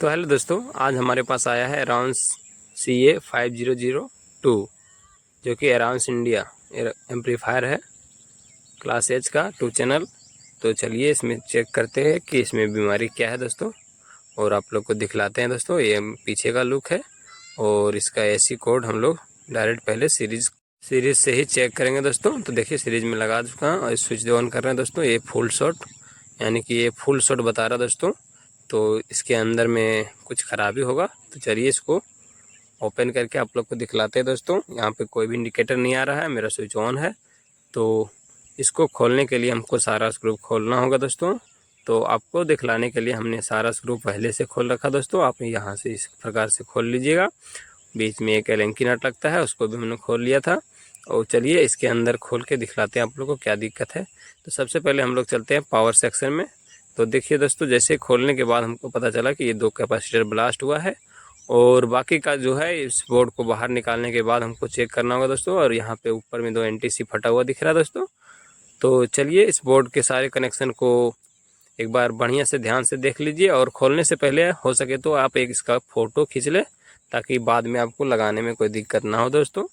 तो हेलो दोस्तों, आज हमारे पास आया है अराउंस CA5002 जो कि अराउंस इंडिया एम्पलीफायर है, क्लास एच का 2 चैनल। तो चलिए इसमें चेक करते हैं कि इसमें बीमारी क्या है दोस्तों, और आप लोग को दिखलाते हैं दोस्तों। ये पीछे का लुक है और इसका एसी कोड हम लोग डायरेक्ट पहले सीरीज से ही चेक करेंगे दोस्तों। तो देखिए सीरीज में लगा चुका हूँ और स्विच ऑन कर रहे हैं दोस्तों। ये फुल शॉट यानी कि ये फुल शॉट बता रहा दोस्तों। तो इसके अंदर में कुछ ख़राबी होगा, तो चलिए इसको ओपन करके आप लोग को दिखलाते हैं दोस्तों। यहाँ पे कोई भी इंडिकेटर नहीं आ रहा है, मेरा स्विच ऑन है। तो इसको खोलने के लिए हमको सारा स्क्रू खोलना होगा दोस्तों। तो आपको दिखलाने के लिए हमने सारा स्क्रू पहले से खोल रखा दोस्तों। आप यहाँ से इस प्रकार से खोल लीजिएगा। बीच में एक एलन की नट लगता है, उसको भी हमने खोल लिया था। और चलिए इसके अंदर खोल के दिखलाते हैं आप लोग को क्या दिक्कत है। तो सबसे पहले हम लोग चलते हैं पावर सेक्शन में। तो देखिए दोस्तों, जैसे खोलने के बाद हमको पता चला कि ये 2 कैपेसिटर ब्लास्ट हुआ है, और बाकी का जो है इस बोर्ड को बाहर निकालने के बाद हमको चेक करना होगा दोस्तों। और यहाँ पे ऊपर में 2 NTC फटा हुआ दिख रहा है दोस्तों। तो चलिए इस बोर्ड के सारे कनेक्शन को एक बार बढ़िया से ध्यान से देख लीजिए, और खोलने से पहले हो सके तो आप एक इसका फ़ोटो खींच लें, ताकि बाद में आपको लगाने में कोई दिक्कत ना हो दोस्तों।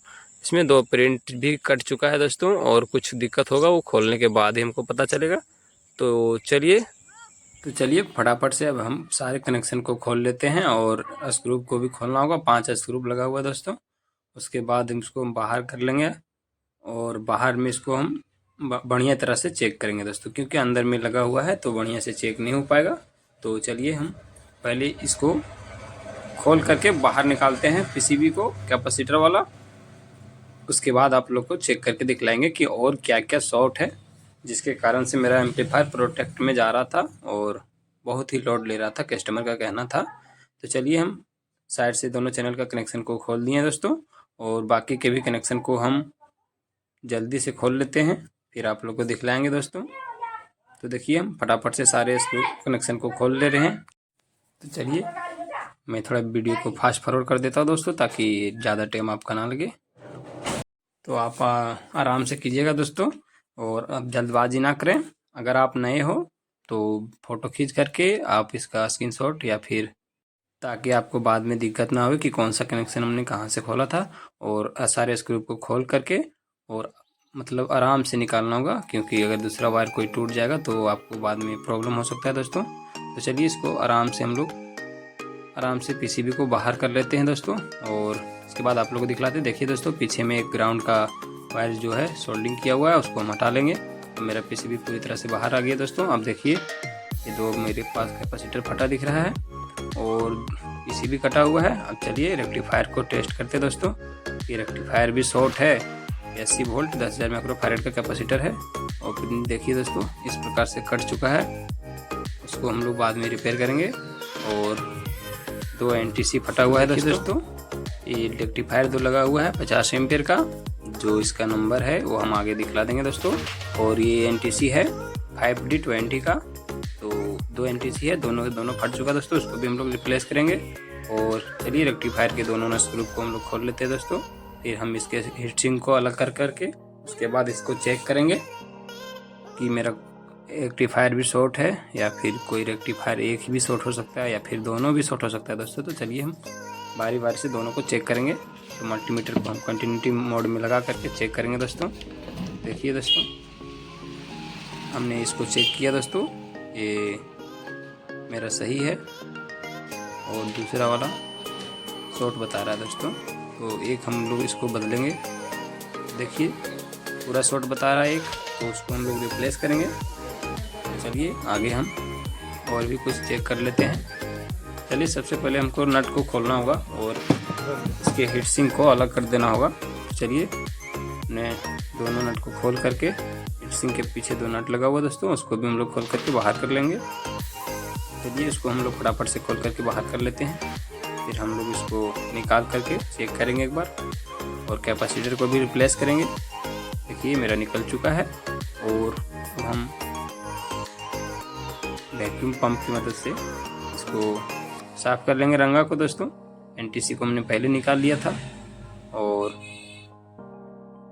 इसमें 2 प्रिंट भी कट चुका है दोस्तों, और कुछ दिक्कत होगा वो खोलने के बाद ही हमको पता चलेगा। तो चलिए फटाफट से अब हम सारे कनेक्शन को खोल लेते हैं, और स्क्रू को भी खोलना होगा। 5 स्क्रू लगा हुआ है दोस्तों। उसके बाद हम इसको बाहर कर लेंगे, और बाहर में इसको हम बढ़िया तरह से चेक करेंगे दोस्तों, क्योंकि अंदर में लगा हुआ है तो बढ़िया से चेक नहीं हो पाएगा। तो चलिए हम पहले इसको खोल करके बाहर निकालते हैं PCB को, कैपेसिटर वाला। उसके बाद आप लोग को चेक करके दिखलाएंगे कि और क्या क्या शॉर्ट है, जिसके कारण से मेरा एम्पलीफायर प्रोटेक्ट में जा रहा था और बहुत ही लोड ले रहा था, कस्टमर का कहना था। तो चलिए हम साइड से दोनों चैनल का कनेक्शन को खोल दिए हैं दोस्तों, और बाकी के भी कनेक्शन को हम जल्दी से खोल लेते हैं, फिर आप लोग को दिखलाएंगे दोस्तों। तो देखिए हम फटाफट से सारे स्क्रू कनेक्शन को खोल ले रहे हैं। तो चलिए मैं थोड़ा वीडियो को फास्ट फॉरवर्ड कर देता हूँ दोस्तों, ताकि ज़्यादा टाइम आपका ना लगे। तो आप आराम से कीजिएगा दोस्तों, और अब जल्दबाजी ना करें। अगर आप नए हो तो फ़ोटो खींच करके आप इसका स्क्रीनशॉट, या फिर ताकि आपको बाद में दिक्कत ना हो कि कौन सा कनेक्शन हमने कहाँ से खोला था। और सारे स्क्रू को खोल करके और मतलब आराम से निकालना होगा, क्योंकि अगर दूसरा वायर कोई टूट जाएगा तो आपको बाद में प्रॉब्लम हो सकता है दोस्तों। तो चलिए इसको आराम से हम लोग PCB को बाहर कर लेते हैं दोस्तों, और इसके बाद आप लोग को दिखलाते हैं। देखिए दोस्तों, पीछे में एक ग्राउंड का वायर जो है सोल्डिंग किया हुआ है, उसको हम हटा लेंगे। तो मेरा PCB पूरी तरह से बाहर आ गया दोस्तों। अब देखिए ये 2 मेरे पास कैपेसिटर फटा दिख रहा है, और PCB कटा हुआ है। अब चलिए रेक्टिफायर को टेस्ट करते हैं दोस्तों। ये रेक्टिफायर भी शॉर्ट है, 80 वोल्ट 10,000 माइक्रोफैरड का कैपेसिटर है। और फिर देखिए दोस्तों, इस प्रकार से कट चुका है। उसको हम लोग बाद में रिपेयर करेंगे। और 2 NTC फटा हुआ है दोस्तों। ये रेक्टिफायर 2 लगा हुआ है 50 एम्पियर का, जो इसका नंबर है वो हम आगे दिखला देंगे दोस्तों। और ये NTC है 5D20 का। तो 2 NTC है, दोनों फट चुका दोस्तों, उसको भी हम लोग रिप्लेस करेंगे। और चलिए रेक्टिफायर के दोनों स्क्रू को हम लोग खोल लेते हैं दोस्तों। फिर हम इसके हीटसिंक को अलग करके उसके बाद इसको चेक करेंगे कि मेरा रेक्टिफायर भी शॉर्ट है, या फिर कोई रेक्टिफायर एक ही भी शॉर्ट हो सकता है, या फिर दोनों भी शॉर्ट हो सकता है दोस्तों। तो चलिए हम बारी बारी से दोनों को चेक करेंगे। तो मल्टीमीटर को हम कंटिन्यूटी मोड में लगा करके चेक करेंगे दोस्तों। देखिए दोस्तों, हमने इसको चेक किया दोस्तों, ये मेरा सही है, और दूसरा वाला शॉर्ट बता रहा है दोस्तों। तो एक हम लोग इसको बदलेंगे। देखिए पूरा शॉर्ट बता रहा है एक, तो उसको हम लोग रिप्लेस करेंगे। चलिए आगे हम और भी कुछ चेक कर लेते हैं। चलिए सबसे पहले हमको नट को खोलना होगा, और इसके हीटसिंक को अलग कर देना होगा। चलिए ने दोनों नट को खोल करके, हीटसिंक के पीछे 2 नट लगा हुआ दोस्तों, उसको भी हम लोग खोल करके बाहर कर लेंगे। चलिए इसको हम लोग फटाफट से खोल करके बाहर कर लेते हैं। फिर हम लोग इसको निकाल करके चेक करेंगे एक बार, और कैपेसिटर को भी रिप्लेस करेंगे। देखिए मेरा निकल चुका है, और हम वैक्यूम पंप की मदद से इसको साफ़ कर लेंगे रंगा को दोस्तों। NTC को हमने पहले निकाल लिया था, और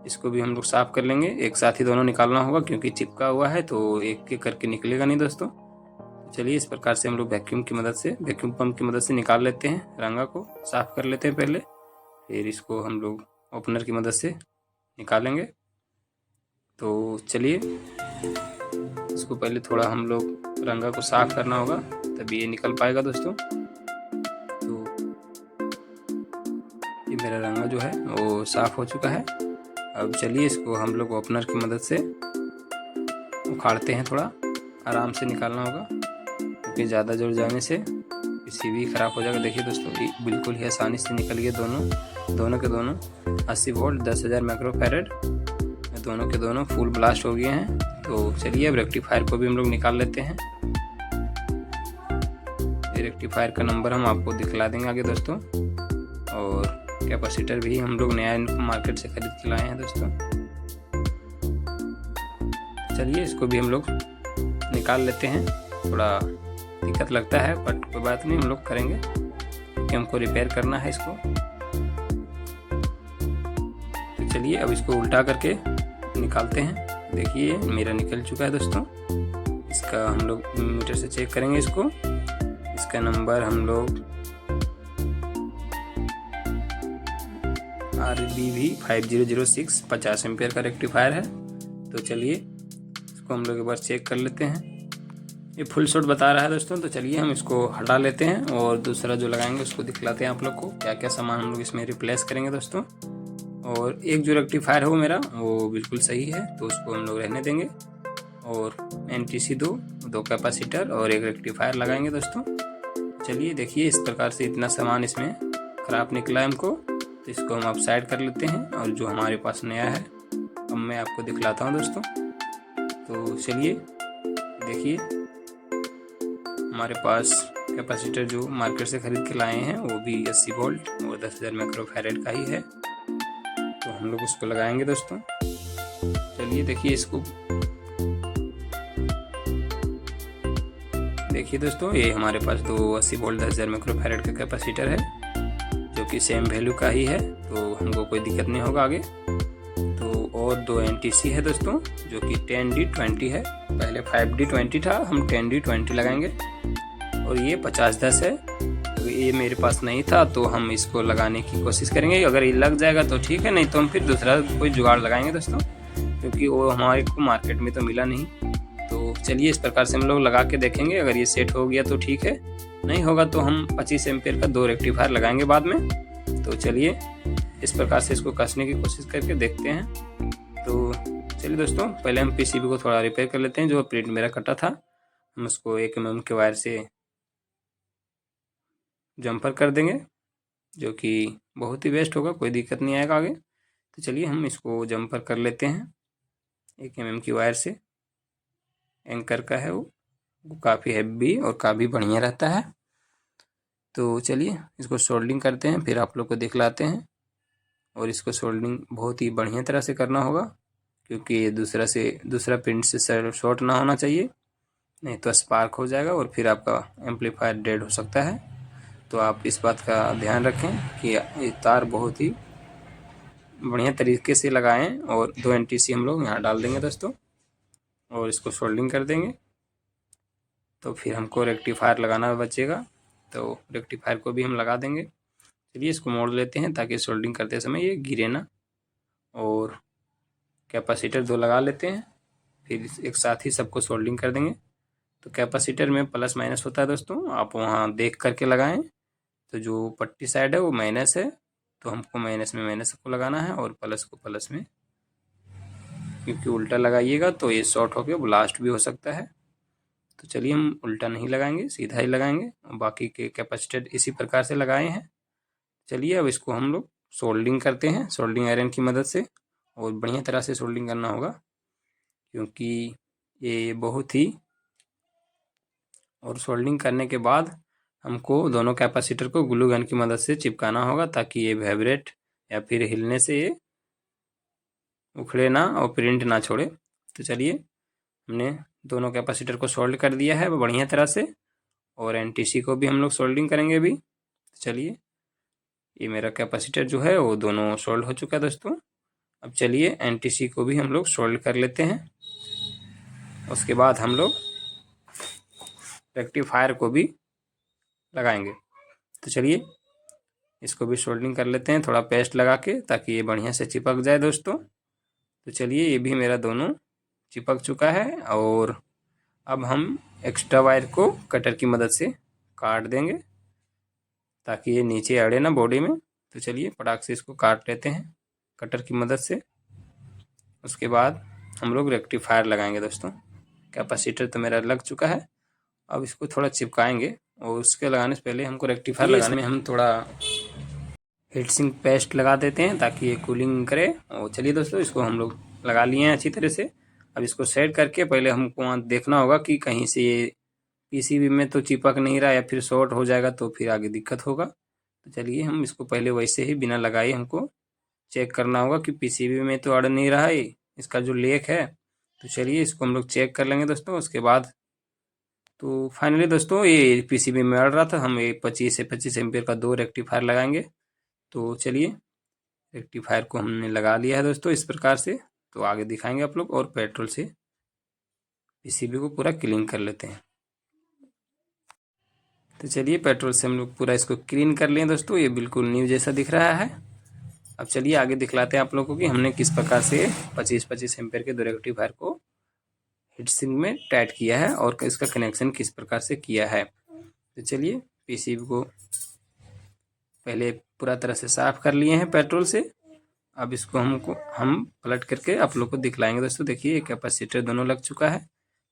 इसको भी हम लोग साफ़ कर लेंगे। एक साथ ही दोनों निकालना होगा, क्योंकि चिपका हुआ है तो एक एक करके निकलेगा नहीं दोस्तों। चलिए इस प्रकार से हम लोग वैक्यूम पंप की मदद से निकाल लेते हैं। रंगा को साफ कर लेते हैं पहले, फिर इसको हम लोग ओपनर की मदद से निकालेंगे। तो चलिए इसको पहले थोड़ा हम लोग रंगा को साफ करना होगा, तभी ये निकल पाएगा दोस्तों। तो ये मेरा रंगा जो है वो साफ हो चुका है। अब चलिए इसको हम लोग ओपनर की मदद से उखाड़ते हैं, थोड़ा आराम से निकालना होगा क्योंकि ज़्यादा जोर जाने से पीसी भी ख़राब हो जाएगा। देखिए दोस्तों, ये बिल्कुल ही आसानी से निकल गए दोनों के दोनों 80 वोल्ट 10,000 माइक्रोफैरेड, दोनों के दोनों फुल ब्लास्ट हो गए हैं। तो चलिए अब रेक्टिफायर को भी हम लोग निकाल लेते हैं। ये रेक्टिफायर का नंबर हम आपको दिखला देंगे आगे दोस्तों, और कैपेसिटर भी हम लोग नया मार्केट से खरीद के लाए हैं दोस्तों। चलिए इसको भी हम लोग निकाल लेते हैं। थोड़ा दिक्कत लगता है बट कोई बात नहीं, हम लोग करेंगे क्योंकि हमको रिपेयर करना है इसको। तो चलिए अब इसको उल्टा करके निकालते हैं। देखिए मेरा निकल चुका है दोस्तों। इसका हम लोग मीटर से चेक करेंगे इसको। इसका नंबर हम लोग RBV 5006 50 एम्पियर का रेक्टिफायर है। तो चलिए इसको हम लोग एक बार चेक कर लेते हैं। ये फुल शॉट बता रहा है दोस्तों, तो चलिए हम इसको हटा लेते हैं और दूसरा जो लगाएंगे उसको दिखलाते हैं आप लोग को क्या क्या सामान हम लोग इसमें रिप्लेस करेंगे दोस्तों। और एक जो रेक्टिफायर है वो मेरा वो बिल्कुल सही है, तो उसको हम लोग रहने देंगे। और NTC दो कैपेसिटर और एक रेक्टिफायर लगाएंगे दोस्तों। चलिए देखिए इस प्रकार से इतना सामान इसमें ख़राब निकला है हमको, तो इसको हम अब साइड कर लेते हैं। और जो हमारे पास नया है अब मैं आपको दिखलाता हूँ दोस्तों। तो चलिए देखिए हमारे पास कैपेसिटर जो मार्केट से खरीद के लाए हैं वो भी 80 वोल्ट और 10,000 माइक्रोफैरेड का ही है। तो हम लोग उसको लगाएंगे दोस्तों। चलिए देखिए इसको, देखिए दोस्तों ये हमारे पास दो 80 वोल्ट 10,000 माइक्रोफैरेड का कैपेसिटर है जो कि सेम वैल्यू का ही है, तो हमको कोई दिक्कत नहीं होगा आगे। तो और दो NTC है दोस्तों जो कि 10D20 है। पहले 5D20 था, हम 10D20 लगाएंगे। और ये 5010 है, तो ये मेरे पास नहीं था तो हम इसको लगाने की कोशिश करेंगे। अगर ये लग जाएगा तो ठीक है, नहीं तो हम फिर दूसरा कोई जुगाड़ लगाएंगे दोस्तों, क्योंकि वो हमारे को मार्केट में तो मिला नहीं। तो चलिए इस प्रकार से हम लोग लगा के देखेंगे। अगर ये सेट हो गया तो ठीक है, नहीं होगा तो हम 25 एम्पियर का 2 रेक्टिफायर लगाएंगे बाद में। तो चलिए इस प्रकार से इसको कसने की कोशिश करके देखते हैं। तो चलिए दोस्तों पहले हम PCB को थोड़ा रिपेयर कर लेते हैं। जो प्रिंट मेरा कटा था हम उसको 1 mm के वायर से जंपर कर देंगे, जो कि बहुत ही बेस्ट होगा, कोई दिक्कत नहीं आएगा आगे। तो चलिए हम इसको जंपर कर लेते हैं 1 mm की वायर से। एंकर का है वो काफ़ी हैवी और काफ़ी बढ़िया रहता है। तो चलिए इसको सोल्डिंग करते हैं, फिर आप लोग को दिखलाते हैं। और इसको सोल्डिंग बहुत ही बढ़िया तरह से करना होगा क्योंकि ये दूसरा पिन से शॉर्ट ना होना चाहिए, नहीं तो स्पार्क हो जाएगा और फिर आपका एम्पलीफायर डेड हो सकता है। तो आप इस बात का ध्यान रखें कि ये तार बहुत ही बढ़िया तरीके से लगाएं। और 2 NTC हम लोग यहाँ डाल देंगे दोस्तों और इसको सोल्डिंग कर देंगे। तो फिर हमको रेक्टिफायर लगाना बचेगा, तो रेक्टिफायर को भी हम लगा देंगे। चलिए इसको मोड़ लेते हैं ताकि सोल्डिंग करते समय ये गिरे ना। और कैपेसिटर 2 लगा लेते हैं, फिर एक साथ ही सबको सोल्डिंग कर देंगे। तो कैपेसिटर में प्लस माइनस होता है दोस्तों, आप वहाँ देख करके लगाएं। तो जो पट्टी साइड है वो माइनस है, तो हमको माइनस में माइनस को लगाना है और प्लस को प्लस में, क्योंकि उल्टा लगाइएगा तो ये शॉर्ट होकर ब्लास्ट भी हो सकता है। तो चलिए हम उल्टा नहीं लगाएंगे, सीधा ही लगाएंगे। बाकी के कैपेसिटर इसी प्रकार से लगाए हैं। चलिए अब इसको हम लोग सोल्डिंग करते हैं सोल्डिंग आयरन की मदद से, और बढ़िया तरह से सोल्डिंग करना होगा क्योंकि ये बहुत ही। और सोल्डिंग करने के बाद हमको दोनों कैपेसिटर को ग्लू गन की मदद से चिपकाना होगा ताकि ये वाइब्रेट या फिर हिलने से ये उखड़े ना और प्रिंट ना छोड़े। तो चलिए हमने दोनों कैपेसिटर को सोल्ड कर दिया है बढ़िया तरह से, और NTC को भी हम लोग सोल्डिंग करेंगे अभी। तो चलिए ये मेरा कैपेसिटर जो है वो दोनों सोल्ड हो चुका है दोस्तों। अब चलिए NTC को भी हम लोग सोल्ड कर लेते हैं। उसके बाद हम लोग रेक्टिफायर को भी लगाएंगे। तो चलिए इसको भी सोल्डरिंग कर लेते हैं थोड़ा पेस्ट लगा के, ताकि ये बढ़िया से चिपक जाए दोस्तों। तो चलिए ये भी मेरा दोनों चिपक चुका है, और अब हम एक्स्ट्रा वायर को कटर की मदद से काट देंगे ताकि ये नीचे अड़े ना बॉडी में। तो चलिए फटाक से इसको काट लेते हैं कटर की मदद से। उसके बाद हम लोग रेक्टिफायर लगाएंगे दोस्तों। कैपेसिटर तो मेरा लग चुका है, अब इसको थोड़ा चिपकाएंगे, और उसके लगाने से पहले हमको रेक्टिफायर लगाने में हम थोड़ा हीट सिंक पेस्ट लगा देते हैं ताकि ये कूलिंग करे। और चलिए दोस्तों इसको हम लोग लगा लिए हैं अच्छी तरह से। अब इसको सेट करके पहले हमको वहाँ देखना होगा कि कहीं से ये पीसीबी में तो चिपक नहीं रहा, या फिर शॉर्ट हो जाएगा तो फिर आगे दिक्कत होगा। तो चलिए हम इसको पहले वैसे ही बिना लगाए हमको चेक करना होगा कि पीसीबी में तो अड़ नहीं रहा है इसका जो लेक है। तो चलिए इसको हम लोग चेक कर लेंगे दोस्तों। उसके बाद तो फाइनली दोस्तों ये पीसीबी में अड़ रहा था, हम ये 25 से 25 एम्पियर का 2 रेक्टिफायर लगाएंगे। तो चलिए रेक्टिफायर को हमने लगा लिया है दोस्तों इस प्रकार से। तो आगे दिखाएंगे आप लोग, और पेट्रोल से पीसीबी को पूरा क्लीन कर लेते हैं। तो चलिए पेट्रोल से हम लोग पूरा इसको क्लीन कर लिए दोस्तों, ये बिल्कुल न्यू जैसा दिख रहा है। अब चलिए आगे दिखलाते हैं आप लोगों को कि हमने किस प्रकार से 25-25 एम्पियर के 2 रेक्टिफायर को हीट सिंक में टाइट किया है, और इसका कनेक्शन किस प्रकार से किया है। तो चलिए पीसीबी को पहले पूरा तरह से साफ कर लिए हैं पेट्रोल से। अब इसको हम पलट करके आप लोग को दिखलाएंगे दोस्तों। देखिए कैपेसिटर दोनों लग चुका है।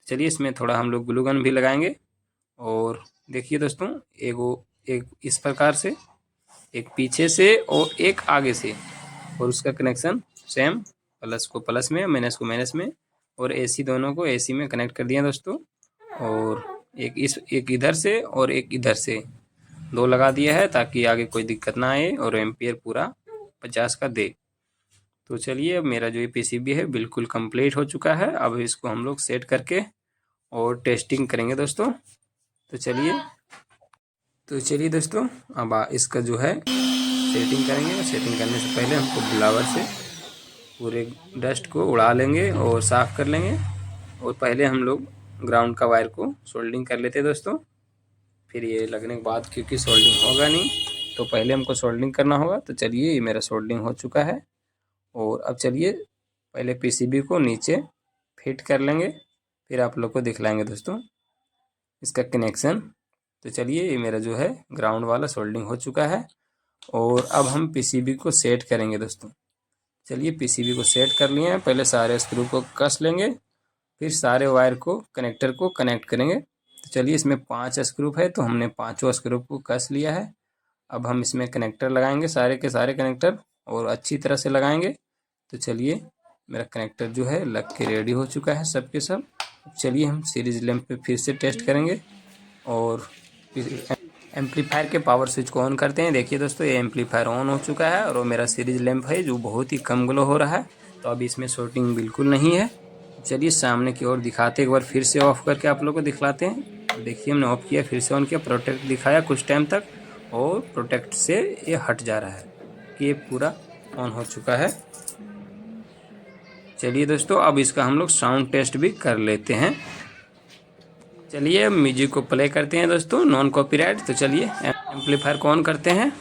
चलिए इसमें थोड़ा हम लोग ग्लू गन भी लगाएंगे, और देखिए दोस्तों एक इस प्रकार से, एक पीछे से और एक आगे से, और उसका कनेक्शन सेम, प्लस को प्लस में माइनस को माइनस में, और एसी दोनों को एसी में कनेक्ट कर दिया दोस्तों। और एक इधर से और एक इधर से 2 लगा दिया है ताकि आगे कोई दिक्कत ना आए, और एम्पियर पूरा 50 का दे। तो चलिए अब मेरा जो ये पीसीबी है बिल्कुल कंप्लीट हो चुका है। अब इसको हम लोग सेट करके और टेस्टिंग करेंगे दोस्तों। तो चलिए दोस्तों अब इसका जो है सेटिंग करेंगे। सेटिंग करने से पहले हमको ब्लावर से पूरे डस्ट को उड़ा लेंगे और साफ़ कर लेंगे, और पहले हम लोग ग्राउंड का वायर को सोल्डरिंग कर लेते हैं दोस्तों। फिर ये लगने के बाद, क्योंकि सोल्डरिंग होगा नहीं तो पहले हमको सोल्डरिंग करना होगा। तो चलिए ये मेरा सोल्डरिंग हो चुका है, और अब चलिए पहले पीसीबी को नीचे फिट कर लेंगे, फिर आप लोग को दिखलाएंगे दोस्तों इसका कनेक्शन। तो चलिए ये मेरा जो है ग्राउंड वाला सोल्डरिंग हो चुका है, और अब हम पीसीबी को सेट करेंगे दोस्तों। चलिए पीसीबी को सेट कर लिए हैं, पहले सारे स्क्रू को कस लेंगे, फिर सारे वायर को कनेक्टर को कनेक्ट करेंगे। तो चलिए इसमें 5 स्क्रू है, तो हमने 5 स्क्रू को कस लिया है। अब हम इसमें कनेक्टर लगाएंगे, सारे के सारे कनेक्टर, और अच्छी तरह से लगाएंगे। तो चलिए मेरा कनेक्टर जो है लग के रेडी हो चुका है सब के सब। चलिए हम सीरीज लैंप पे फिर से टेस्ट करेंगे, और एम्पलीफायर के पावर स्विच को ऑन करते हैं। देखिए दोस्तों ये एम्पलीफायर ऑन हो चुका है, और वो मेरा सीरीज लैंप है जो बहुत ही कम ग्लो हो रहा है। तो अभी इसमें शॉर्टिंग बिल्कुल नहीं है। चलिए सामने की ओर दिखाते एक बार फिर से ऑफ करके आप लोगों को दिखलाते हैं। देखिए हमने ऑफ किया, फिर से ऑन किया, प्रोटेक्ट दिखाया कुछ टाइम तक, और प्रोटेक्ट से ये हट जा रहा है कि ये पूरा ऑन हो चुका है। चलिए दोस्तों अब इसका हम लोग साउंड टेस्ट भी कर लेते हैं। चलिए म्यूजिक को प्ले करते हैं दोस्तों, नॉन कॉपीराइट। तो चलिए एम्पलीफायर को ऑन करते हैं।